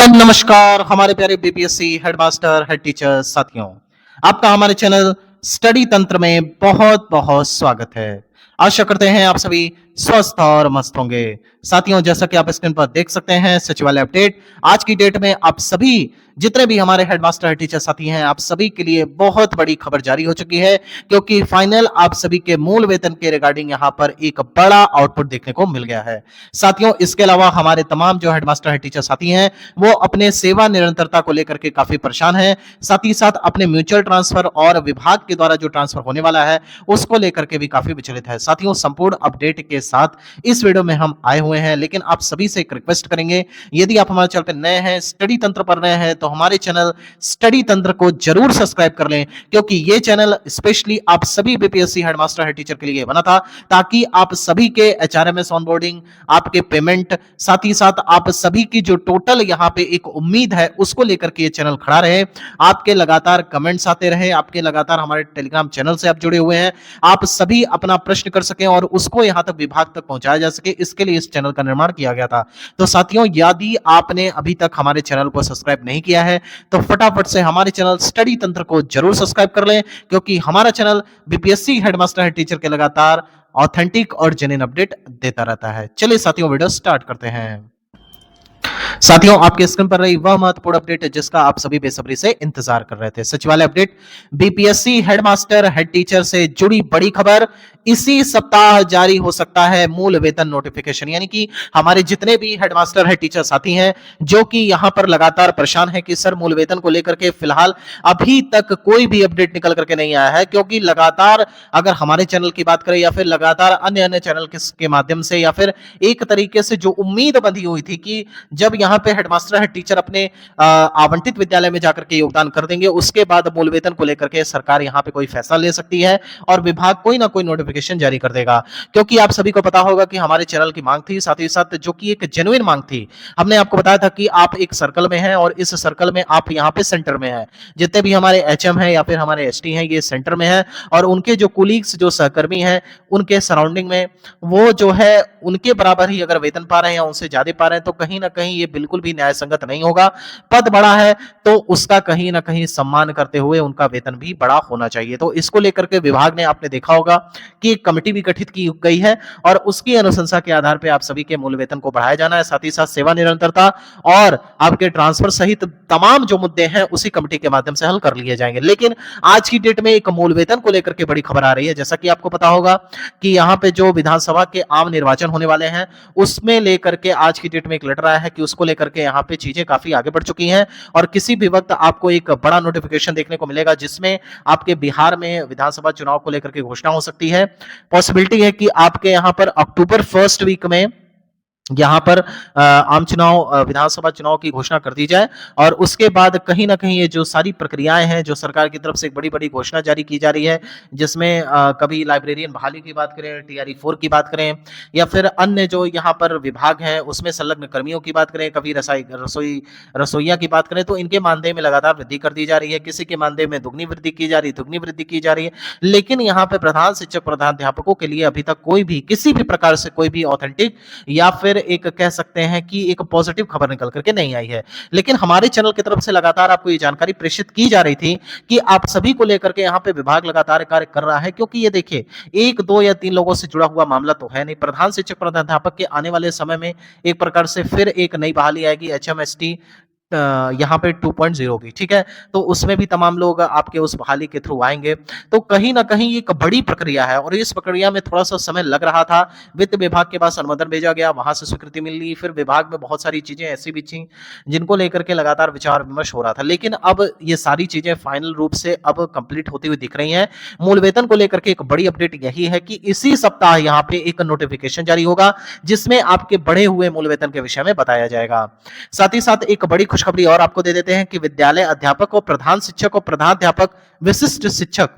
नमस्कार हमारे प्यारे बीपीएससी हेडमास्टर हेड टीचर साथियों, आपका हमारे चैनल स्टडी तंत्र में बहुत बहुत स्वागत है। आशा करते हैं आप सभी स्वस्थ और मस्त होंगे। साथियों, जैसा कि आप स्क्रीन पर देख सकते हैं, सचिवालय अपडेट आज की डेट में आप सभी जितने भी हमारे हेडमास्टर हेड टीचर साथी हैं, आप सभी के लिए बहुत बड़ी खबर जारी हो चुकी है, क्योंकि फाइनल आप सभी के मूल वेतन के रिगार्डिंग यहां पर एक बड़ा आउटपुट देखने को मिल गया है। साथियों, इसके अलावा हमारे तमाम जो हेडमास्टर हेड टीचर साथी हैं, वो अपने सेवा निरंतरता को लेकर के काफी परेशान हैं। साथ ही साथ अपने म्यूचुअल ट्रांसफर और विभाग के द्वारा जो ट्रांसफर होने वाला है उसको लेकर के भी काफी विचलित है। साथियों, संपूर्ण अपडेट के साथ इस वीडियो में हम आए हुए हैं, लेकिन आप सभी से एक रिक्वेस्ट करेंगे, यदि आप हमारे चैनल पर नए हैं, स्टडी तंत्र पर नए हैं, तो हमारे चैनल स्टडी तंत्र को जरूर सब्सक्राइब कर लें, क्योंकि ये चैनल स्पेशली आप सभी बीपीएससी हेडमास्टर हेड टीचर के लिए बना था, ताकि आप सभी के एचआरएमएस ऑनबोर्डिंग, आपके पेमेंट, साथ ही साथ आप सभी की जो टोटल यहाँ पे एक उम्मीद है उसको लेकर के ये चैनल खड़ा रहे। आपके लगातार कमेंट्स आते रहे, आपके लगातार हमारे टेलीग्राम चैनल से आप जुड़े हुए हैं, आप सभी अपना प्रश्न कर सकें और उसको यहां तक विभाग तक पहुंचाया जा सके, इसके लिए इस चैनल का निर्माण किया गया था। तो साथियों, यदि आपने अभी तक हमारे चैनल को सब्सक्राइब नहीं किया है तो फटाफट से हमारे चैनल स्टडी तंत्र को जरूर सब्सक्राइब कर लें, क्योंकि हमारा channel BPSC headmaster head teacher के लगातार ऑथेंटिक और जेन्युइन अपडेट देता रहता है। चलिए साथियों, वीडियो स्टार्ट करते हैं। साथियों, आपके स्क्रीन पर रही वह महत्वपूर्ण अपडेट है जिसका आप सभी बेसब्री से इंतजार कर रहे थे। सचिवालय update, BPSC headmaster head teacher से जुड़ी बड़ी खबर, इसी सप्ताह जारी हो सकता है मूल वेतन नोटिफिकेशन। यानी कि हमारे जितने भी हेडमास्टर हेड टीचर साथी हैं जो कि यहां पर लगातार परेशान है कि सर मूल वेतन को लेकर के फिलहाल अभी तक कोई भी अपडेट निकल करके नहीं आया है, क्योंकि लगातार अगर हमारे चैनल की बात करें या फिर लगातार अन्य अन्य चैनल के माध्यम से या फिर एक तरीके से जो उम्मीद बंधी हुई थी कि जब यहाँ पे हेडमास्टर हेड टीचर अपने आवंटित विद्यालय में जाकर के योगदान कर देंगे, उसके बाद मूल वेतन को लेकर के सरकार यहाँ पे कोई फैसला ले सकती है और विभाग कोई ना कोई नोटिफिकेशन जारी कर देगा। क्योंकि आप सभी को पता होगा कि हमारे चैनल की मांग थी, साथ ही साथ जो कि एक जेन्युइन मांग थी। हमने आपको बताया था कि आप एक सर्कल में हैं और इस सर्कल में आप यहाँ पे सेंटर में हैं। जितने भी हमारे एचएम है या फिर हमारे एसटी हैं, ये सेंटर में है और उनके जो कुलीग्स, जो सहकर्मी हैं, उनके सराउंडिंग में वो जो है उनके बराबर ही अगर वेतन पा रहे हैं या उनसे ज्यादा पा रहे हैं, तो कहीं ना कहीं ये बिल्कुल भी न्याय संगत नहीं होगा। पद बड़ा है तो उसका कहीं ना कहीं सम्मान करते हुए उनका वेतन भी बड़ा होना चाहिए। तो इसको लेकर के विभाग ने, आपने देखा होगा कि एक कमेटी भी गठित की गई है और उसकी अनुशंसा के आधार पर आप सभी के मूल वेतन को बढ़ाया जाना है। साथ ही साथ सेवा निरंतरता और आपके ट्रांसफर सहित तमाम जो मुद्दे हैं उसी कमेटी के माध्यम से हल कर लिए जाएंगे। लेकिन आज की डेट में एक मूल वेतन को लेकर के बड़ी खबर आ रही है। जैसा कि आपको पता होगा कि यहाँ पे जो विधानसभा के आम निर्वाचन होने वाले हैं, उसमें लेकर के आज की डेट में एक लेटर आया है कि उसको लेकर के यहाँ पे चीजें काफी आगे बढ़ चुकी हैं और किसी भी वक्त आपको एक बड़ा नोटिफिकेशन देखने को मिलेगा, जिसमें आपके बिहार में विधानसभा चुनाव को लेकर के घोषणा हो सकती है। पॉसिबिलिटी है कि आपके यहाँ पर अक्टूबर फर्स्ट वीक में यहां पर आम चुनाव, विधानसभा चुनाव की घोषणा कर दी जाए और उसके बाद कहीं ना कहीं ये जो सारी प्रक्रियाएं हैं, जो सरकार की तरफ से एक बड़ी बड़ी घोषणा जारी की जा रही है, जिसमें कभी लाइब्रेरियन बहाली की बात करें, टीआरई 4 की बात करें या फिर अन्य जो यहाँ पर विभाग हैं उसमें संलग्न कर्मियों की बात करें, कभी रसोईया की बात करें, तो इनके मानदेय में लगातार वृद्धि कर दी जा रही है। किसी के मानदेय में दुगनी वृद्धि की जा रही है, दुगनी वृद्धि की जा रही है। लेकिन यहाँ पे प्रधान शिक्षक, प्रधानाध्यापकों के लिए अभी तक कोई भी किसी भी प्रकार से कोई भी ऑथेंटिक या फिर एक कह सकते हैं कि एक पॉजिटिव खबर निकल करके नहीं आई है। लेकिन हमारे चैनल की तरफ से लगातार आपको ये जानकारी प्रेषित की जा रही थी कि आप सभी को लेकर के यहाँ पे विभाग लगातार कार्य कर रहा है, क्योंकि ये देखिए, एक दो या तीन लोगों से जुड़ा हुआ मामला तो है नहीं। प्रधान शिक्षक, प्रधानाध्यापक के आने वाले समय में एक प्रकार से फिर एक नई बहाली आएगी, एचएमएसटी यहाँ पे 2.0 होगी, ठीक है। तो उसमें भी तमाम लोग आपके उस बहाली के थ्रू आएंगे। तो कहीं ना कहीं एक बड़ी प्रक्रिया है और इस प्रक्रिया में थोड़ा सा समय लग रहा था। वित्त विभाग के पास अनुमोदन भेजा गया, वहां से स्वीकृति मिल ली, फिर विभाग में बहुत सारी चीजें ऐसी भी थी जिनको लेकर के लगातार विचार विमर्श हो रहा था। लेकिन अब ये सारी चीजें फाइनल रूप से अब कंप्लीट होती हुई दिख रही हैं। मूल वेतन को लेकर के एक बड़ी अपडेट यही है कि इसी सप्ताह यहाँ पे एक नोटिफिकेशन जारी होगा, जिसमें आपके बढ़े हुए मूल वेतन के विषय में बताया जाएगा। साथ ही साथ एक बड़ी खुशखबरी और आपको दे देते हैं कि विद्यालय अध्यापक और प्रधान शिक्षक और प्रधानाध्यापक, विशिष्ट शिक्षक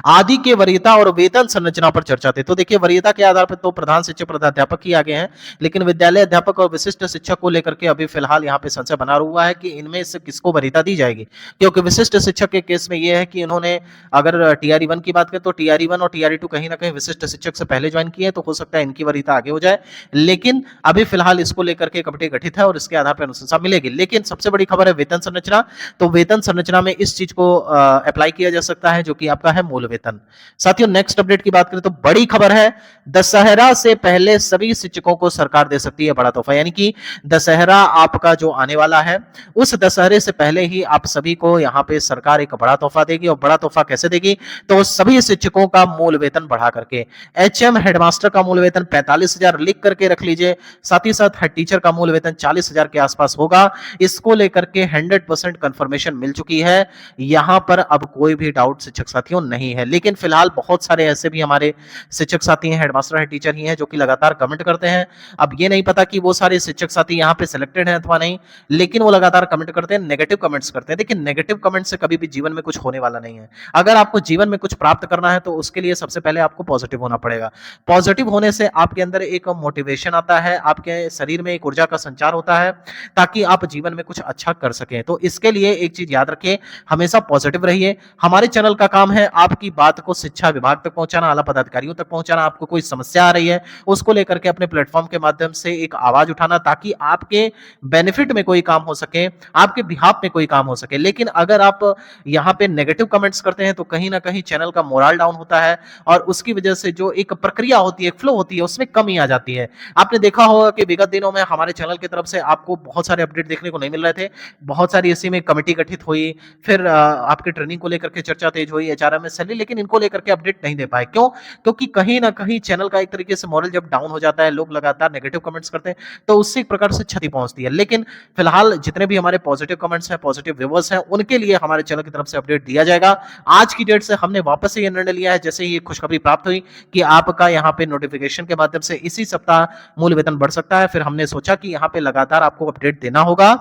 आदि के वरीयता और वेतन संरचना पर चर्चा थी। तो देखिए वरीयता के आधार पर तो प्रधान शिक्षक प्रधानाध्यापक ही आगे हैं, लेकिन विद्यालय अध्यापक और विशिष्ट शिक्षक को लेकर के अभी फिलहाल यहाँ पे संशय बना हुआ है कि इनमें से किसको वरीयता दी जाएगी, क्योंकि विशिष्ट शिक्षक के केस में यह है कि इन्होंने अगर टीआरई 1 की बात करें तो टीआरई 1 और टीआरई 2 कहीं ना कहीं विशिष्ट शिक्षक से पहले ज्वाइन किए, तो हो सकता है इनकी वरीयता आगे हो जाए, लेकिन अभी फिलहाल इसको लेकर के कमेटी गठित है और इसके आधार पर अनुशंसा मिलेगी। लेकिन सबसे बड़ी खबर है वेतन संरचना। तो वेतन संरचना में इस चीज को अप्लाई किया जा सकता है जो कि आपका है मूल वेतन। साथियों नेक्स्ट अपडेट की बात करें तो बड़ी खबर है, दशहरा से पहले सभी शिक्षकों को सरकार दे सकती है बड़ा तोहफा, यानी कि दशहरा आपका जो आने वाला है उस दशहरे से पहले ही आप सभी को यहां पे सरकार एक बड़ा तोहफा देगी। और बड़ा तोहफा कैसे देगी, तो सभी शिक्षकों का मूल वेतन बढ़ा करके एचएम हेडमास्टर का मूल वेतन 45,000 लिख करके रख लीजिए, साथ ही साथ हेड टीचर का मूल वेतन 40,000 के आसपास होगा। इसको लेकर के 100% कंफर्मेशन मिल चुकी है, यहां पर अब कोई भी डाउट शिक्षक साथियों नहीं है। लेकिन फिलहाल बहुत सारे ऐसे भी हमारे शिक्षक साथी हैं, हेडमास्टर हेड टीचर ही हैं जो कि लगातार कमेंट करते हैं। अब ये नहीं पता कि वो सारे शिक्षक साथी यहाँ पे सिलेक्टेड हैं अथवा नहीं, लेकिन वो लगातार कमेंट करते हैं, नेगेटिव कमेंट्स करते हैं। देखिए नेगेटिव कमेंट से कभी भी जीवन में कुछ होने वाला नहीं है। अगर आपको जीवन में कुछ प्राप्त करना है तो उसके लिए सबसे पहले आपको पॉजिटिव होना पड़ेगा। पॉजिटिव होने से आपके अंदर एक मोटिवेशन आता है, आपके शरीर में एक ऊर्जा का संचार होता है ताकि आप जीवन में कुछ अच्छा कर सकें। तो इसके लिए एक चीज याद रखिए, हमेशा पॉजिटिव रहिए। हमारे चैनल का काम है आपकी बात को शिक्षा विभाग तक पहुंचाना, आला पदाधिकारियों तक पहुंचाना। आपको कोई समस्या आ रही है उसको लेकर के अपने प्लेटफॉर्म के माध्यम से एक आवाज उठाना ताकि आपके बेनिफिट में कोई काम हो सके, आपके बिहाफ में कोई काम हो सके। लेकिन अगर आप यहाँ पे नेगेटिव कमेंट्स करते हैं तो कहीं ना कहीं चैनल का मोरल डाउन होता है और उसकी वजह से जो एक प्रक्रिया होती है, फ्लो होती है, उसमें कमी आ जाती है। आपने देखा होगा कि विगत दिनों में हमारे चैनल की तरफ से आपको बहुत सारे अपडेट देखने को नहीं मिल रहे थे। बहुत सारी इसी में कमेटी गठित हुई, फिर आपके ट्रेनिंग को लेकर के चर्चा तेज हुई, एचआरएमएस चली, लेकिन इनको लेकर के अपडेट नहीं दे पाए। क्यों? क्योंकि कहीं ना कहीं चैनल का एक तरीके से मॉरल जब डाउन हो जाता है, लोग लगातार नेगेटिव कमेंट्स करते हैं, तो उससे एक प्रकार से क्षति पहुंचती है। लेकिन फिलहाल जितने भी हमारे पॉजिटिव कमेंट्स हैं, पॉजिटिव व्यूअर्स हैं, उनके लिए हमारे चैनल की तरफ से अपडेट दिया जाएगा। आज की डेट से हमने वापस से ये निर्णय लिया है, जैसे ही खुशखबरी प्राप्त हुई कि आपका यहाँ पे नोटिफिकेशन के माध्यम से इसी सप्ताह मूल वेतन बढ़ सकता है, फिर हमने सोचा कि यहाँ पे लगातार आपको अपडेट देना होगा,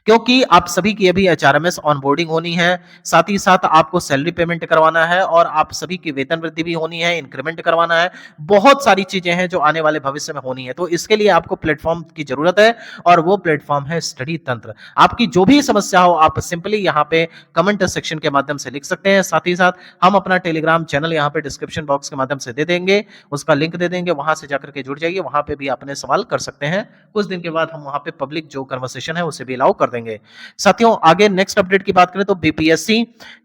क्योंकि आप सभी की अभी एचआरएमएस ऑनबोर्डिंग होनी है, साथ ही साथ आपको सैलरी पेमेंट करवाना है और आप सभी की वेतन वृद्धि भी होनी है, इंक्रीमेंट करवाना है। बहुत सारी चीजें हैं जो आने वाले भविष्य में होनी है, तो इसके लिए आपको प्लेटफॉर्म की जरूरत है और वो प्लेटफॉर्म है स्टडी तंत्र। आपकी जो भी समस्या हो आप सिंपली यहाँ पे कमेंट सेक्शन के माध्यम से लिख सकते हैं। साथ ही साथ हम अपना टेलीग्राम चैनल यहाँ पे डिस्क्रिप्शन बॉक्स के माध्यम से दे देंगे, उसका लिंक दे देंगे, वहां से जाकर के जुड़ जाइए, वहां पे भी अपने सवाल कर सकते हैं। कुछ दिन के बाद हम वहां पे पब्लिक जो कन्वर्सेशन है उसे भी अलाउ कर देंगे। साथियों आगे नेक्स्ट अपडेट की बात करें तो बीपीएससी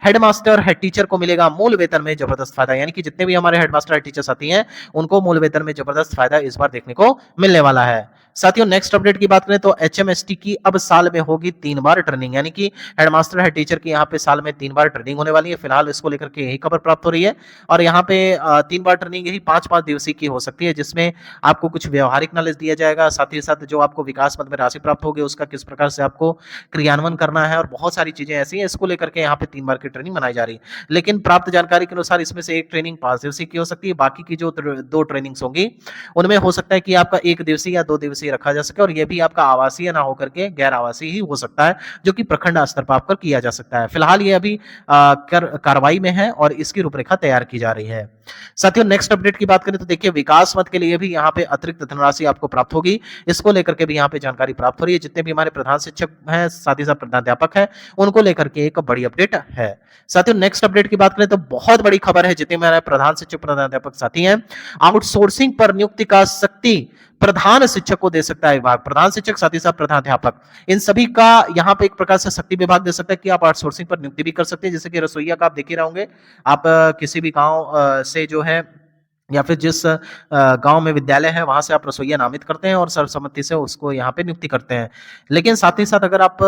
हेडमास्टर हेड टीचर को मिलेगा मूल वेतन में जबरदस्त फायदा, यानी कि जितने भी हमारे हेडमास्टर हेड टीचर साथी हैं उनको मूल वेतन में जबरदस्त फायदा इस बार देखने को मिलने वाला है। साथियों नेक्स्ट अपडेट की बात करें तो एचएमएसटी की अब साल में होगी 3 बार ट्रेनिंग, यानी कि हेडमास्टर हेड टीचर की यहाँ पे साल में 3 बार ट्रेनिंग होने वाली है। फिलहाल इसको लेकर के यही खबर प्राप्त हो रही है और यहाँ पे 3 बार ट्रेनिंग यही 5-5 दिवसीय की हो सकती है, जिसमें आपको कुछ व्यवहारिक नॉलेज दिया जाएगा, साथ ही साथ जो आपको विकास मद में राशि प्राप्त होगी उसका किस प्रकार से आपको क्रियान्वयन करना है और बहुत सारी चीजें ऐसी हैं। इसको लेकर के यहाँ पे 3 बार की ट्रेनिंग बनाई जा रही है। लेकिन प्राप्त जानकारी के अनुसार इसमें से एक ट्रेनिंग 5 दिवसीय की हो सकती है, बाकी की जो 2 ट्रेनिंग्स होंगी उनमें हो सकता है कि आपका 1 दिवसीय या 2 दिवसीय रखा जा सके और ये भी आपका आवासीय ना होकर के गैर आवासीय ही हो सकता है, जो कि प्रखंड स्तर पर आपका किया जा सकता है। फिलहाल ये अभी कार्रवाई में है और इसकी रूपरेखा तैयार की जा रही है। साथियों नेक्स्ट अपडेट की बात करें तो देखिए विकास मद के लिए भी यहाँ पे अतिरिक्त धनराशि आपको प्राप्त होगी, इसको लेकर के भी यहाँ पे जानकारी प्राप्त हो रही है। जितने भी हमारे प्रधान शिक्षक हैं, साथ ही साथ प्रधानाध्यापक हैं, उनको लेकर के एक बड़ी अपडेट है। साथियों नेक्स्ट अपडेट की बात करें तो बहुत बड़ी खबर है, जितने हमारे प्रधान शिक्षक प्रधानाध्यापक साथी हैं, आउटसोर्सिंग पर नियुक्ति का शक्ति प्रधान शिक्षक को दे सकता है विभाग। प्रधान शिक्षक साथ ही साथ प्रधानाध्यापक इन सभी का यहाँ पे एक प्रकार से शक्ति विभाग दे सकता है कि आप आउटसोर्सिंग पर नियुक्ति भी कर सकते हैं। जैसे कि रसोईया का आप देख ही रहे होंगे, आप किसी भी गांव से जो है या फिर जिस गांव में विद्यालय है वहां से आप रसोईया नामित करते हैं और सर्वसम्मति से उसको यहाँ पे नियुक्ति करते हैं। लेकिन साथ ही साथ अगर आप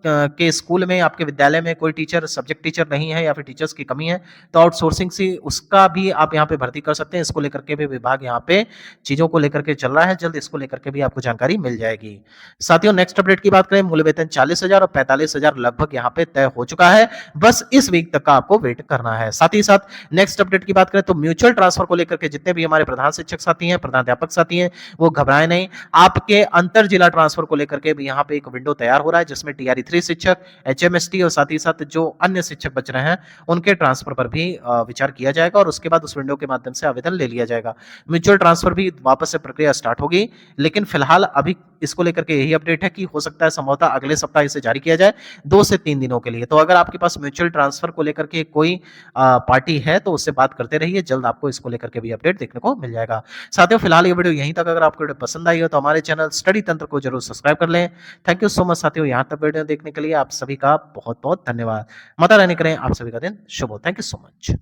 के स्कूल में, आपके विद्यालय में कोई टीचर, सब्जेक्ट टीचर नहीं है या फिर टीचर्स की कमी है, तो आउटसोर्सिंग से उसका भी आप यहाँ पे भर्ती कर सकते हैं। इसको लेकर के भी विभाग यहाँ पे चीजों को लेकर के चल रहा है, जल्द इसको लेकर के भी आपको जानकारी मिल जाएगी। साथियों नेक्स्ट अपडेट की बात करें, मूल वेतन 40,000 और 45,000 लगभग यहाँ पे तय हो चुका है, बस इस वीक तक का आपको वेट करना है। साथ ही साथ नेक्स्ट अपडेट की बात करें तो म्यूचुअल ट्रांसफर को लेकर के जितने भी हमारे प्रधान शिक्षक साथी हैं, प्रधानाध्यापक साथी हैं, वो घबराए नहीं। आपके अंतर जिला ट्रांसफर को लेकर के भी यहाँ पे एक विंडो तैयार हो रहा है, जिसमें टीआरई P3 शिक्षक, HMST और साथ ही साथ जो अन्य शिक्षक बच रहे हैं, उनके ट्रांसफर पर भी विचार किया जाएगा और उसके बाद उस विंडो के माध्यम से आवेदन ले लिया जाएगा। म्यूचुअल ट्रांसफर भी वापस से प्रक्रिया स्टार्ट होगी, लेकिन फिलहाल अभी इसको लेकर के यही अपडेट है कि हो सकता है संभवतः अगले सप्ताह इसे जारी किया जाए 2 से 3 दिनों के लिए। तो अगर आपके पास म्यूचुअल ट्रांसफर को लेकर के कोई पार्टी है तो उससे बात करते रहिए, जल्द आपको इसको लेकर के भी अपडेट देखने को मिल जाएगा। साथियों फिलहाल ये वीडियो यहीं तक, अगर आपको वीडियो पसंद आई हो तो हमारे चैनल स्टडी तंत्र को जरूर सब्सक्राइब कर लें। थैंक यू सो मच साथियों, यहाँ तक वीडियो देखने के लिए आप सभी का बहुत-बहुत धन्यवाद। माता रानी करें आप सभी का दिन शुभ हो। Thank you so much.